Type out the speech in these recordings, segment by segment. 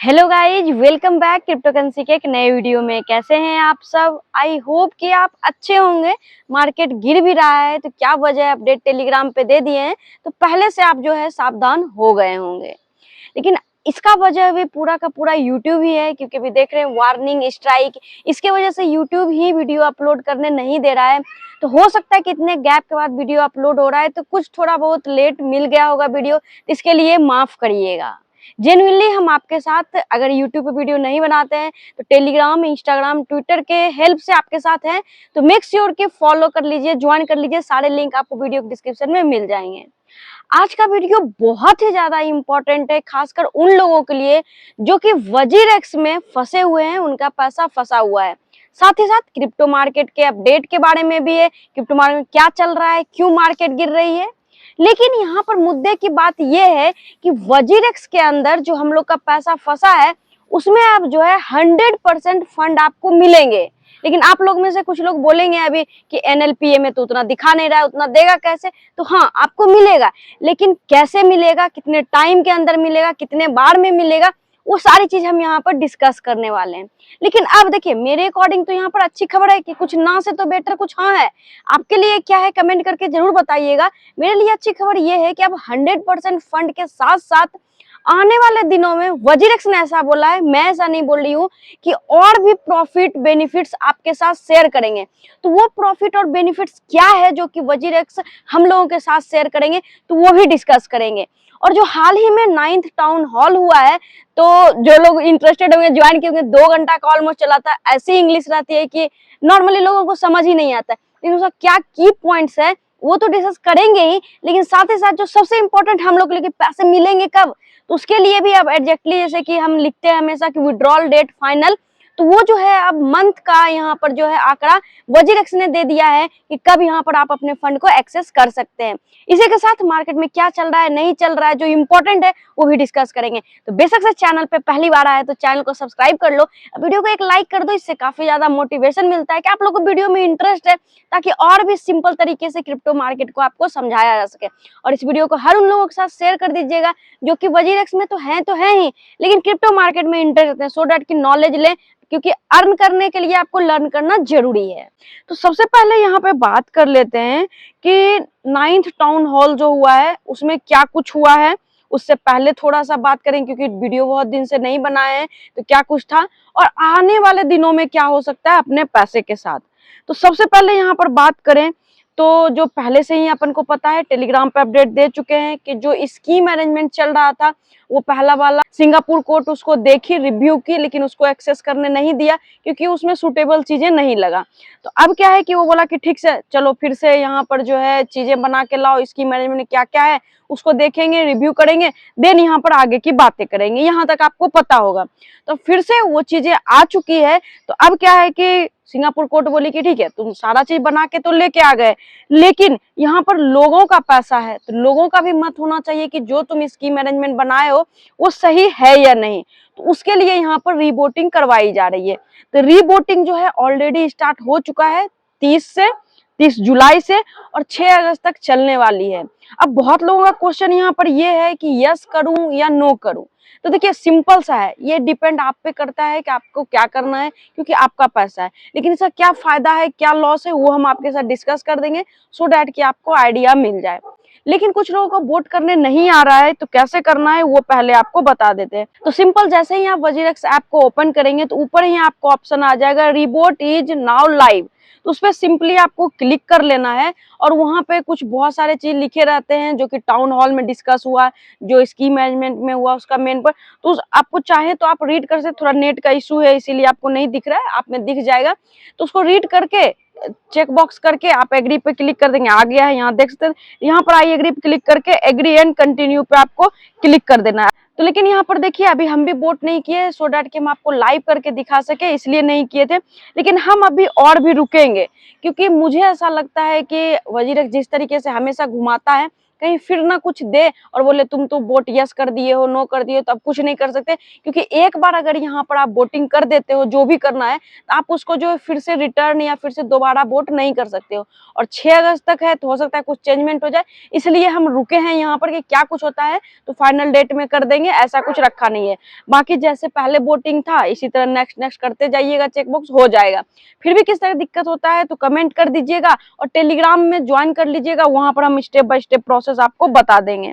Hello guys, welcome back crypto currency के एक नए वीडियो में। कैसे हैं आप सब? आई होप कि आप अच्छे होंगे। मार्केट गिर भी रहा है तो क्या वजह है, अपडेट टेलीग्राम पे दे दिए हैं तो पहले से आप जो है सावधान हो गए होंगे। लेकिन इसका वजह भी पूरा का पूरा यूट्यूब ही है, क्योंकि अभी देख रहे हैं वार्निंग स्ट्राइक, इसके वजह से यूट्यूब ही वीडियो अपलोड करने नहीं दे रहा है। तो हो सकता है कि इतने गैप के बाद वीडियो अपलोड हो रहा है तो कुछ थोड़ा बहुत लेट मिल गया होगा वीडियो, तो इसके लिए माफ करिएगा। जेन्युइनली हम आपके साथ, अगर यूट्यूब पे वीडियो नहीं बनाते हैं तो टेलीग्राम, इंस्टाग्राम, ट्विटर के हेल्प से आपके साथ हैं, तो मेक श्योर कि फॉलो कर लीजिए, ज्वाइन कर लीजिए। सारे लिंक आपको वीडियो डिस्क्रिप्शन में मिल जाएंगे। आज का वीडियो बहुत ही ज्यादा इम्पोर्टेंट है, खासकर उन लोगों के लिए जो कि वजीरेक्स में फंसे हुए हैं, उनका पैसा फंसा हुआ है। साथ ही साथ क्रिप्टो मार्केट के अपडेट के बारे में भी है, क्रिप्टो मार्केट में क्या चल रहा है, क्यों मार्केट गिर रही है। लेकिन यहाँ पर मुद्दे की बात यह है कि वजीरेक्स के अंदर जो हम लोग का पैसा फंसा है उसमें आप जो है 100% फंड आपको मिलेंगे। लेकिन आप लोग में से कुछ लोग बोलेंगे अभी कि एनएलपीए में तो उतना दिखा नहीं रहा है, उतना देगा कैसे? तो हाँ, आपको मिलेगा, लेकिन कैसे मिलेगा, कितने टाइम के अंदर मिलेगा, कितने बार में मिलेगा, वो सारी चीज हम यहाँ पर डिस्कस करने वाले हैं। लेकिन अब देखिए, मेरे अकॉर्डिंग तो यहाँ पर अच्छी खबर है कि कुछ ना से तो बेटर कुछ हाँ है। आपके लिए क्या है कमेंट करके जरूर बताइएगा। मेरे लिए अच्छी खबर ये है कि अब 100% फंड के साथ साथ आने वाले दिनों में वजीरेक्स ने ऐसा बोला है, मैं ऐसा नहीं बोल रही हूँ, कि और भी प्रॉफिट बेनिफिट्स आपके साथ शेयर करेंगे। तो वो प्रॉफिट और बेनिफिट्स क्या है जो कि वजीरेक्स हम लोगों के साथ शेयर करेंगे, तो वो भी डिस्कस करेंगे। और जो हाल ही में 9th टाउन हॉल हुआ है, तो जो लोग इंटरेस्टेड होंगे ज्वाइन किए, 2 घंटा का ऑलमोस्ट चला था। ऐसी इंग्लिश रहती है कि नॉर्मली लोगों को समझ ही नहीं आता है, लेकिन उसका क्या की पॉइंट्स है वो तो डिस्कस करेंगे ही। लेकिन साथ ही साथ जो सबसे इंपॉर्टेंट हम लोग के लिए, पैसे मिलेंगे कब, तो उसके लिए भी अब एग्जैक्टली जैसे कि हम लिखते हैं हमेशा कि विड्रॉल डेट फाइनल, तो वो जो है अब मंथ का यहाँ पर जो है आंकड़ा वजीरेक्स ने दे दिया है कि कब यहाँ पर आप अपने फंड को एक्सेस कर सकते हैं। इसी के साथ मार्केट में क्या चल रहा है, नहीं चल रहा है, जो इम्पोर्टेंट है वो भी डिस्कस करेंगे। तो बेशक से चैनल पे पहली बार आए तो चैनल को सब्सक्राइब कर लो, वीडियो को एक लाइक कर दो, इससे काफी ज्यादा मोटिवेशन मिलता है कि आप लोग को वीडियो में इंटरेस्ट है, ताकि और भी सिंपल तरीके से क्रिप्टो मार्केट को आपको समझाया जा सके। और इस वीडियो को हर उन लोगों के साथ शेयर कर दीजिएगा जो कि वजीरेक्स में तो है ही, लेकिन क्रिप्टो मार्केट में इंटरेस्ट है, सो डैट की नॉलेज लें, क्योंकि अर्न करने के लिए आपको लर्न करना जरूरी है। तो सबसे पहले यहाँ पे बात कर लेते हैं कि 9th टाउन हॉल जो हुआ है उसमें क्या कुछ हुआ है। उससे पहले थोड़ा सा बात करें, क्योंकि वीडियो बहुत दिन से नहीं बनाए हैं, तो क्या कुछ था और आने वाले दिनों में क्या हो सकता है अपने पैसे के साथ। तो सबसे पहले यहाँ पर बात करें तो जो पहले से ही अपन को पता है, टेलीग्राम पे अपडेट दे चुके हैं कि जो स्कीम अरेंजमेंट चल रहा था वो पहला वाला सिंगापुर कोर्ट उसको देखी, रिव्यू की, लेकिन उसको एक्सेस करने नहीं दिया क्योंकि उसमें सुटेबल चीजें नहीं लगा। तो अब क्या है कि वो बोला कि ठीक से चलो फिर से यहाँ पर जो है चीजें बना के लाओ, स्कीम मैनेजमेंट क्या क्या है उसको देखेंगे, रिव्यू करेंगे, देन यहाँ पर आगे की बातें करेंगे, यहाँ तक आपको पता होगा। तो फिर से वो चीजें आ चुकी है। तो अब क्या है कि सिंगापुर कोर्ट बोली कि ठीक है, तुम सारा चीज बना के तो लेके आ गए, लेकिन यहाँ पर लोगों का पैसा है, तो लोगों का भी मत होना चाहिए कि जो तुम स्कीम मैनेजमेंट बनाए हो वो सही है या नहीं। तो उसके लिए यहाँ पर रीवोटिंग करवाई जा रही है। तो रीवोटिंग जो है ऑलरेडी स्टार्ट हो चुका है 30 जुलाई से, और 6 अगस्त तक चलने वाली है। अब बहुत लोगों का क्वेश्चन यहाँ पर ये है कि यस करूं या नो करूं। तो देखिए सिंपल सा है, ये डिपेंड आप पे करता है कि आपको क्या करना है, क्योंकि आपका पैसा है। लेकिन इसका क्या फायदा है, क्या लॉस है, वो हम आपके साथ डिस्कस कर देंगे, सो डैट कि आपको आइडिया मिल जाए। लेकिन कुछ लोगों को वोट करने नहीं आ रहा है, तो कैसे करना है वो पहले आपको बता देते हैं। तो सिंपल, जैसे ही आप वजीरेक्स ऐप को ओपन करेंगे तो ऊपर ही आपको ऑप्शन आ जाएगा रिवोट इज नाउ लाइव। तो उस पर सिंपली आपको क्लिक कर लेना है, और वहां पे कुछ बहुत सारे चीज लिखे रहते हैं जो कि टाउन हॉल में डिस्कस हुआ, जो स्कीम मैनेजमेंट में हुआ उसका मेन पर। तो आपको चाहे तो आप रीड कर सकते, थोड़ा नेट का इशू है इसीलिए आपको नहीं दिख रहा है, आप में दिख जाएगा। तो उसको रीड करके चेक बॉक्स करके आप एग्री पे क्लिक कर देंगे, आ गया है, यहाँ देख सकते हैं। यहाँ पर आई एग्री पे क्लिक करके एग्री एंड कंटिन्यू पे आपको क्लिक कर देना है। तो लेकिन यहाँ पर देखिए अभी हम भी वोट नहीं किए, सो डैट कि हम आपको लाइव करके दिखा सके, इसलिए नहीं किए थे। लेकिन हम अभी और भी रुकेंगे, क्योंकि मुझे ऐसा लगता है कि वजीरेक्स जिस तरीके से हमेशा घुमाता है कहीं फिर ना कुछ दे और बोले तुम तो वोट यस कर दिए हो, नो कर दिए हो, तो अब कुछ नहीं कर सकते। क्योंकि एक बार अगर यहाँ पर आप वोटिंग कर देते हो जो भी करना है, तो आप उसको जो है फिर से रिटर्न या फिर से दोबारा वोट नहीं कर सकते हो। और 6 अगस्त तक है, तो हो सकता है कुछ चेंजमेंट हो जाए, इसलिए हम रुके हैं यहाँ पर कि क्या कुछ होता है तो फाइनल डेट में कर देंगे, ऐसा कुछ रखा नहीं है। बाकी जैसे पहले वोटिंग था इसी तरह नेक्स्ट नेक्स्ट करते जाइएगा, चेकबॉक्स हो जाएगा। फिर भी किस तरह दिक्कत होता है तो कमेंट कर दीजिएगा और टेलीग्राम में ज्वाइन कर लीजिएगा, वहां पर हम स्टेप बाय स्टेप प्रोसेस आपको बता देंगे।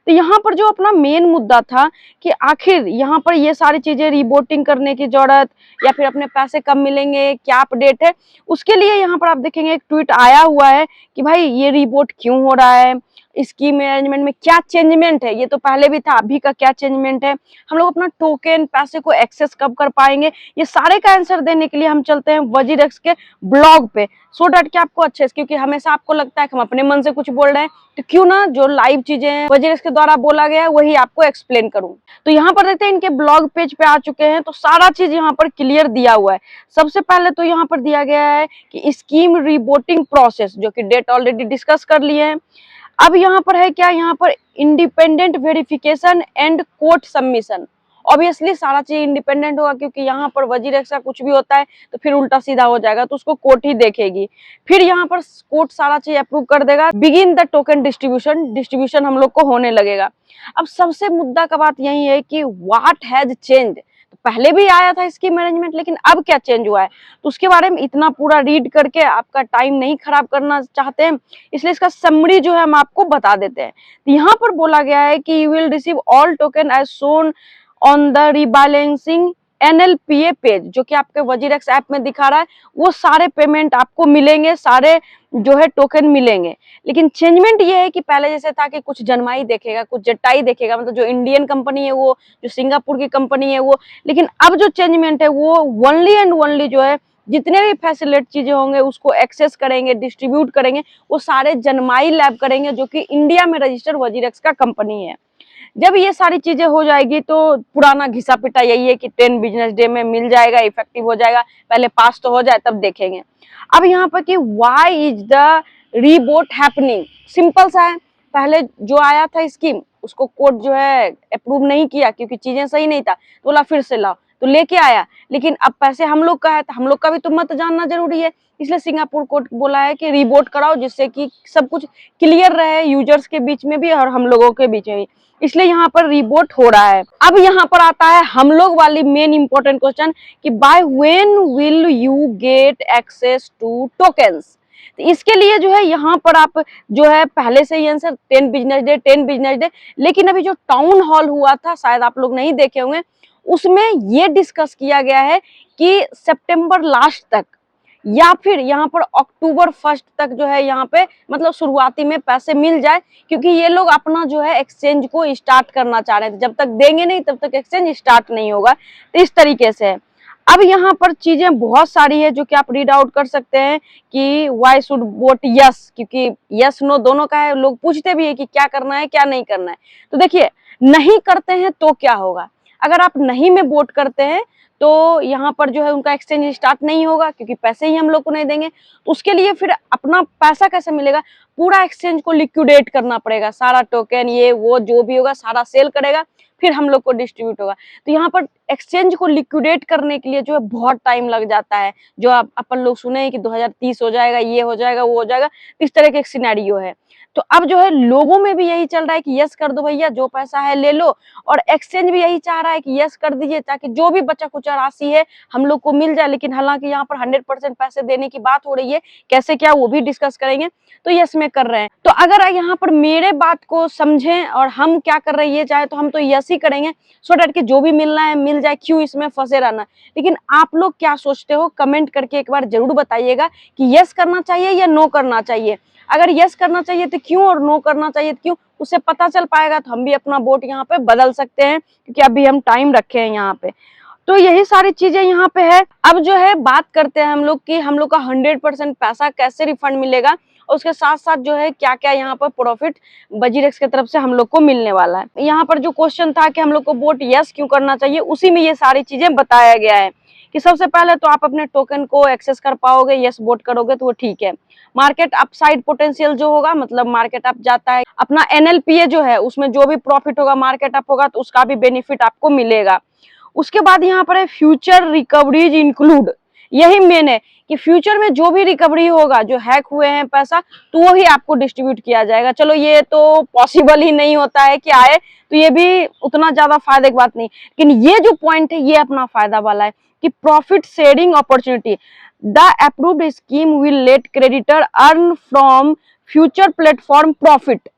तो यहाँ पर जो अपना मेन मुद्दा था कि आखिर यहाँ पर ये सारी चीजें रिवोटिंग करने की जरूरत या फिर अपने पैसे कब मिलेंगे, क्या अपडेट है, उसके लिए यहाँ पर आप देखेंगे एक ट्वीट आया हुआ है कि भाई ये रिवोट क्यों हो रहा है, स्कीम मैनेजमेंट में क्या चेंजमेंट है, ये तो पहले भी था, अभी का क्या चेंजमेंट है, हम लोग अपना टोकन पैसे को एक्सेस कब कर पाएंगे, ये सारे का आंसर देने के लिए हम चलते हैं वजीरेक्स के ब्लॉग पे, सो डैट कि आपको अच्छे से, क्योंकि हमेशा आपको लगता है कि हम अपने मन से कुछ बोल रहे हैं, तो क्यों ना जो लाइव चीजें वजीरेक्स के द्वारा बोला गया है वही आपको एक्सप्लेन करूं। तो यहाँ पर देखते हैं इनके ब्लॉग पेज पे आ चुके हैं, तो सारा चीज यहाँ पर क्लियर दिया हुआ है। सबसे पहले तो यहाँ पर दिया गया है कि स्कीम रिवोटिंग प्रोसेस, जो कि डेट ऑलरेडी डिस्कस कर लिए हैं। अब यहाँ पर है क्या, यहाँ पर independent verification and court submission. Obviously सारा चीज इंडिपेंडेंट होगा, क्योंकि यहाँ पर वजीरेक्स का कुछ भी होता है तो फिर उल्टा सीधा हो जाएगा, तो उसको कोर्ट ही देखेगी। फिर यहाँ पर कोर्ट सारा चीज अप्रूव कर देगा, बिगिन द टोकन डिस्ट्रीब्यूशन हम लोग को होने लगेगा। अब सबसे मुद्दा का बात यही है कि व्हाट हैज चेंज्ड, पहले भी आया था इसकी मैनेजमेंट, लेकिन अब क्या चेंज हुआ है, तो उसके बारे में इतना पूरा रीड करके आपका टाइम नहीं खराब करना चाहते हैं, इसलिए इसका समरी जो है हम आपको बता देते हैं। तो यहाँ पर बोला गया है कि you will receive all token as shown on the rebalancing NLPA page, जो कि आपके वजीरेक्स ऐप में दिखा रहा है, वो सारे पेमेंट आपको मिलेंगे, सारे जो है टोकन मिलेंगे। लेकिन चेंजमेंट ये है कि पहले जैसे था कि कुछ जनमाई देखेगा, कुछ जट्टाई देखेगा, मतलब जो इंडियन कंपनी है वो, जो सिंगापुर की कंपनी है वो, लेकिन अब जो चेंजमेंट है वो ओनली एंड ओनली जो है जितने भी फैसिलिटी चीजें होंगे उसको एक्सेस करेंगे, डिस्ट्रीब्यूट करेंगे, वो सारे जनमाई लैब करेंगे, जो कि इंडिया में रजिस्टर्ड वजीरेक्स का कंपनी है। जब ये सारी चीजें हो जाएगी तो पुराना घिसा पिटा यही है कि 10 बिजनेस डे में मिल जाएगा, इफेक्टिव हो जाएगा, पहले पास तो हो जाए तब देखेंगे। अब यहाँ पर कि व्हाई इज द रीवोट हैपनिंग, सिंपल सा है, पहले जो आया था स्कीम उसको कोर्ट जो है अप्रूव नहीं किया, क्योंकि चीजें सही नहीं था, तो बोला फिर से लाओ, तो लेके आया, लेकिन अब पैसे हम लोग का है तो हम लोग का भी तो मत जानना जरूरी है, इसलिए सिंगापुर कोर्ट बोला है कि रिवोट कराओ, जिससे कि सब कुछ क्लियर रहे यूजर्स के बीच में भी और हम लोगों के बीच में भी, इसलिए यहाँ पर रिवोट हो रहा है। अब यहाँ पर आता है हम लोग वाली मेन इंपॉर्टेंट क्वेश्चन कि by when will you get access to tokens. तो इसके लिए जो है यहाँ पर आप जो है पहले से ही आंसर 10 बिजनेस डे, लेकिन अभी जो टाउन हॉल हुआ था शायद आप लोग नहीं देखे होंगे, उसमें ये डिस्कस किया गया है कि सितंबर लास्ट तक या फिर यहाँ पर अक्टूबर 1 तक जो है यहाँ पे मतलब शुरुआती में पैसे मिल जाए, क्योंकि ये लोग अपना जो है एक्सचेंज को स्टार्ट करना चाह रहे थे, जब तक देंगे नहीं तब तक एक्सचेंज स्टार्ट नहीं होगा, तो इस तरीके से है। अब यहाँ पर चीजें बहुत सारी है जो कि आप रीड आउट कर सकते हैं कि व्हाई शुड वोट यस, क्योंकि यस नो दोनों का है, लोग पूछते भी है कि क्या करना है क्या नहीं करना है। तो देखिए नहीं करते हैं तो क्या होगा, अगर आप नहीं में वोट करते हैं तो यहाँ पर जो है उनका एक्सचेंज स्टार्ट नहीं होगा, क्योंकि पैसे ही हम लोग को नहीं देंगे, तो उसके लिए फिर अपना पैसा कैसे मिलेगा, पूरा एक्सचेंज को लिक्विडेट करना पड़ेगा, सारा टोकन ये वो जो भी होगा सारा सेल करेगा, फिर हम लोग को डिस्ट्रीब्यूट होगा। तो यहाँ पर एक्सचेंज को लिक्विडेट करने के लिए जो है बहुत टाइम लग जाता है, जो अपन लोग सुने कि 2030 हो जाएगा, ये हो जाएगा, वो हो जाएगा, इस तरह के एक सिनेरियो है। तो अब जो है लोगों में भी यही चल रहा है कि यस कर दो भैया, जो पैसा है ले लो, और एक्सचेंज भी यही चाह रहा है कि यस कर दीजिए, ताकि जो भी बचा कुचा राशि है हम लोग को मिल जाए। लेकिन हालांकि यहाँ पर 100% पैसे देने की बात हो रही है, कैसे क्या वो भी डिस्कस करेंगे, तो यस में कर रहे हैं। तो अगर यहाँ पर मेरे बात को समझें और हम क्या कर रहे हैं ये चाहे तो हम तो यस ही करेंगे, सो डैट कि जो भी मिलना है मिल जाए, क्यों इसमें फंसे रहना। लेकिन आप लोग क्या सोचते हो कमेंट करके एक बार जरूर बताइएगा कि यस करना चाहिए या नो करना चाहिए। अगर यस करना चाहिए तो क्यों, और नो करना चाहिए तो क्यों, उससे पता चल पाएगा, तो हम भी अपना वोट यहाँ पे बदल सकते हैं, क्योंकि अभी हम टाइम रखे हैं यहाँ पे। तो यही सारी चीजें यहाँ पे है। अब जो है बात करते हैं हम लोग कि हम लोग का 100% पैसा कैसे रिफंड मिलेगा, और उसके साथ साथ जो है क्या क्या यहाँ पर प्रॉफिट वजीरेक्स की तरफ से हम लोग को मिलने वाला है। यहाँ पर जो क्वेश्चन था कि हम लोग को वोट यस क्यों करना चाहिए, उसी में ये सारी चीजें बताया गया है कि सबसे पहले तो आप अपने टोकन को एक्सेस कर पाओगे, यस वोट करोगे तो वो ठीक है। मार्केट अपसाइड पोटेंशियल जो होगा, मतलब मार्केट अप जाता है, अपना एनएलपीए जो है उसमें जो भी प्रॉफिट होगा, मार्केट अप होगा तो उसका भी बेनिफिट आपको मिलेगा। उसके बाद यहाँ पर है फ्यूचर रिकवरीज इंक्लूड, यही मेन है कि फ्यूचर में जो भी रिकवरी होगा, जो हैक हुए हैं पैसा, तो वो ही आपको डिस्ट्रीब्यूट किया जाएगा। चलो ये तो पॉसिबल ही नहीं होता है कि आए, तो ये भी उतना ज्यादा फायदे की बात नहीं, लेकिन ये जो पॉइंट है ये अपना फायदा वाला है कि profit sharing opportunity, the approved scheme will let creditor earn from future platform profit.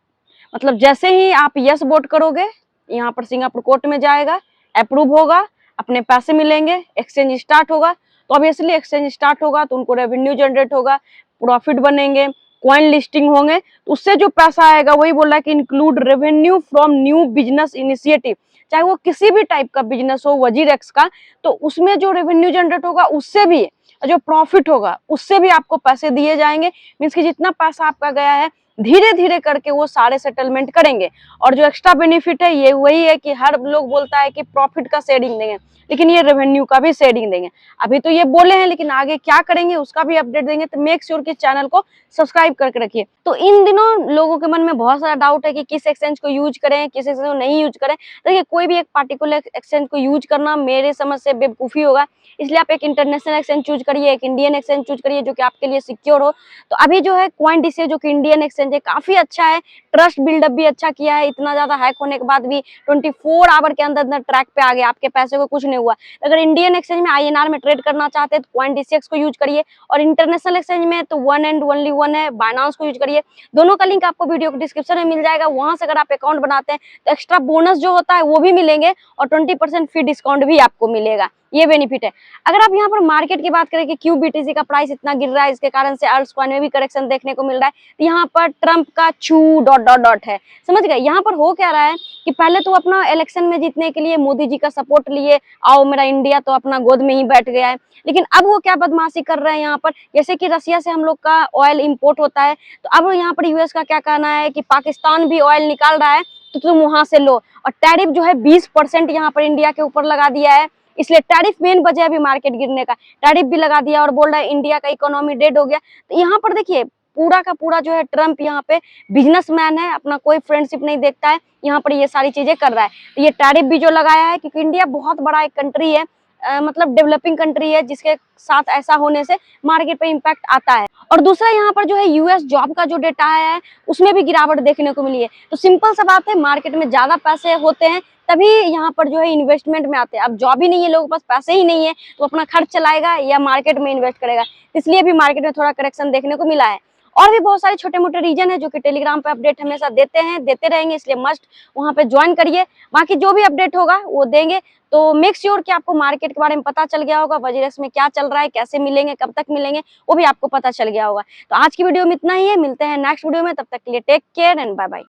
मतलब जैसे ही आप यस वोट करोगे, यहाँ पर सिंगापुर कोर्ट में जाएगा, अप्रूव होगा, अपने पैसे मिलेंगे, एक्सचेंज स्टार्ट होगा, तो ऑब्वियसली एक्सचेंज स्टार्ट होगा तो उनको रेवेन्यू जनरेट होगा, प्रॉफिट बनेंगे, कॉइन लिस्टिंग होंगे, तो उससे जो पैसा आएगा वही बोल रहा है कि include revenue from new business initiative, चाहे वो किसी भी टाइप का बिजनेस हो वजीर एक्स का, तो उसमें जो रेवेन्यू जनरेट होगा उससे भी जो प्रॉफिट होगा उससे भी आपको पैसे दिए जाएंगे। मीन्स कि जितना पैसा आपका गया है धीरे धीरे करके वो सारे सेटलमेंट करेंगे। और जो एक्स्ट्रा बेनिफिट है ये वही है कि हर लोग बोलता है कि प्रॉफिट का शेयरिंग देंगे, लेकिन ये रेवेन्यू का भी शेयरिंग देंगे। अभी तो ये बोले हैं, लेकिन आगे क्या करेंगे उसका भी अपडेट देंगे, तो मेक श्योर कि चैनल को सब्सक्राइब करके रखिए। तो इन दिनों लोगों के मन में बहुत सारा डाउट है कि किस एक्सचेंज को यूज करें, किस एक्सचेंज को नहीं यूज करें। देखिए, कोई भी एक पार्टिकुलर एक्सचेंज को यूज करना मेरे समझ से बेवकूफी होगा, इसलिए आप एक इंटरनेशनल एक्सचेंज चूज करिए, एक इंडियन एक्सचेंज चूज करिए जो कि आपके लिए सिक्योर हो। तो अभी जो है CoinDCX जो कि इंडियन एक्सचेंज है, काफी अच्छा है, ट्रस्ट बिल्डअप भी अच्छा किया है। इतना ज्यादा हैक होने के बाद भी 24 आवर के अंदर अंदर ट्रैक पे आ गया, आपके पैसे को कुछ नहीं हुआ। अगर इंडियन एक्सचेंज में INR में ट्रेड करना चाहते हैं तो CoinDCX को यूज करिए, और इंटरनेशनल एक्सचेंज में तो वन एंड ओनली वन है, बाइनांस को यूज करिए। दोनों का लिंक आपको वीडियो के डिस्क्रिप्शन में मिल जाएगा, वहां से अगर आप अकाउंट बनाते हैं तो एक्स्ट्रा बोनस जो होता है वो भी मिलेंगे, और 20% फी डिस्काउंट भी आपको मिलेगा, ये बेनिफिट है। अगर आप यहाँ पर मार्केट की बात करें कि क्यों BTC का प्राइस इतना गिर रहा है, इसके कारण से अल्ट्स कॉइन में भी करेक्शन देखने को मिल रहा है, तो यहाँ पर ट्रम्प का छू डॉट डॉट डॉट है, समझ गए। यहाँ पर हो क्या रहा है कि पहले तो अपना इलेक्शन में जीतने के लिए मोदी जी का सपोर्ट लिए, आओ मेरा इंडिया, तो अपना गोद में ही बैठ गया है। लेकिन अब वो क्या बदमाशी कर रहे हैं यहाँ पर, जैसे कि रसिया से हम लोग का ऑयल इम्पोर्ट होता है, तो अब यहाँ पर यूएस का क्या कहना है कि पाकिस्तान भी ऑयल निकाल रहा है तो तुम वहां से लो, और टैरिफ जो है 20% यहाँ पर इंडिया के ऊपर लगा दिया है। इसलिए टैरिफ मेन वजह है अभी मार्केट गिरने का, टैरिफ भी लगा दिया और बोल रहा है इंडिया का इकोनॉमी डेड हो गया। तो यहाँ पर देखिए पूरा का पूरा जो है ट्रम्प यहाँ पे बिजनेसमैन है, अपना कोई फ्रेंडशिप नहीं देखता है, यहाँ पर ये सारी चीजें कर रहा है। तो ये टैरिफ भी जो लगाया है, क्योंकि इंडिया बहुत बड़ा एक कंट्री है, मतलब डेवलपिंग कंट्री है, जिसके साथ ऐसा होने से मार्केट पे इम्पैक्ट आता है। और दूसरा यहाँ पर जो है यूएस जॉब का जो डेटा है उसमें भी गिरावट देखने को मिली है। तो सिंपल सा बात है, मार्केट में ज्यादा पैसे होते हैं तभी यहाँ पर जो है इन्वेस्टमेंट में आते हैं। अब जॉब ही नहीं है, लोगों के पास पैसे ही नहीं है, तो अपना खर्च चलाएगा या मार्केट में इन्वेस्ट करेगा, इसलिए भी मार्केट में थोड़ा करेक्शन देखने को मिला है। और भी बहुत सारे छोटे मोटे रीजन है जो कि टेलीग्राम पे अपडेट हमेशा देते हैं, देते रहेंगे, इसलिए मस्ट वहां पे ज्वाइन करिए। बाकी जो भी अपडेट होगा वो देंगे, तो मेक श्योर कि आपको मार्केट के बारे में पता चल गया होगा, वजीरेक्स में क्या चल रहा है, कैसे मिलेंगे, कब तक मिलेंगे, वो भी आपको पता चल गया होगा। तो आज की वीडियो में इतना ही है, मिलते हैं नेक्स्ट वीडियो में, तब तक के लिए take care and bye bye.